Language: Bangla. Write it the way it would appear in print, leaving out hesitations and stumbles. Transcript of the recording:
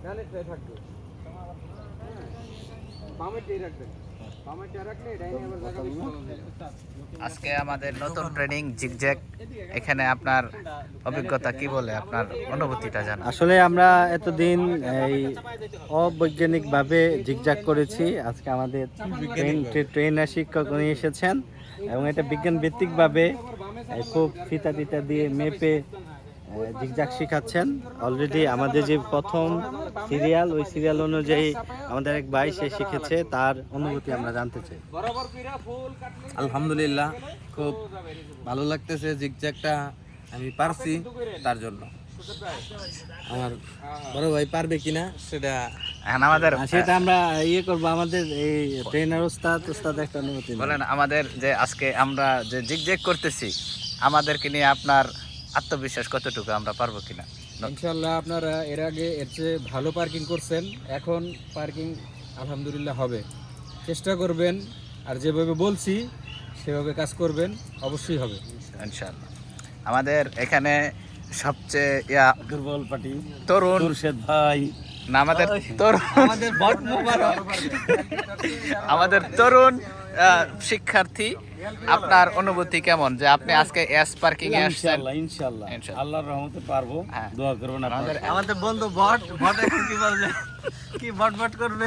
ডানেরটাই থাকবে, বামেরটাই রাখবেন। বামেরটা রাখলে ডাইনে আবার জায়গা বেশি পাবেন। আজকে আমাদের নতুন ট্রেনিং জিগজ্যাগ। এখানে আপনার অভিজ্ঞতা কি বলে, আপনার অনুভূতিটা জানা। আসলে আমরা এতদিন এই অবৈজ্ঞানিকভাবে জিগজাগ করেছি। আজকে আমাদের ট্রেনার শিক্ষক উনি এসেছেন এবং এটা বিজ্ঞান ভিত্তিকভাবে খুব ফিতা টিতা দিয়ে মেপে জিগজাগ শেখাচ্ছেন। অলরেডি আমাদের যে প্রথম সিরিয়াল, ওই সিরিয়াল অনুযায়ী আমাদের এক ভাই সে শিখেছে, তার অনুভূতি আমরা জানতে চাই। আলহামদুলিল্লাহ, খুব ভালো লাগতেছে। জিগজ্যাগটা আমি পারছি, তার জন্য। আমার বড় ভাই পারবে কিনা সেটা এখন আমাদের সেটা আমরা করবো। আমাদের এই ট্রেনার ওস্তাদ একটা অনুভূতি বলেন, আমাদের যে আজকে আমরা যে জিগজ্যাগ করতেছি, আমাদেরকে নিয়ে আপনার আত্মবিশ্বাস কতটুকু, আমরা পারবো কিনা? ইনশাল্লাহ আপনারা এর আগে এর চেয়ে ভালো পার্কিং করছেন, এখন পার্কিং আলহামদুলিল্লাহ হবে। চেষ্টা করবেন আর যেভাবে বলছি সেভাবে কাজ করবেন, অবশ্যই হবে ইনশাআল্লাহ। আমাদের এখানে সবচেয়ে দুর্বল পার্টি তরুণ মুর্শেদ ভাই না, আমাদের তরুণ শিক্ষার্থী। আপনার অনুভূতি কেমন যে আপনি আজকে এস পার্কিং এ আসছেন? ইনশাআল্লাহ আল্লাহর রহমতে পারবো, হ্যাঁ। দোয়া করবেন। আমাদের বন্ধু বট এখন কি বলবে, কি বট করবে?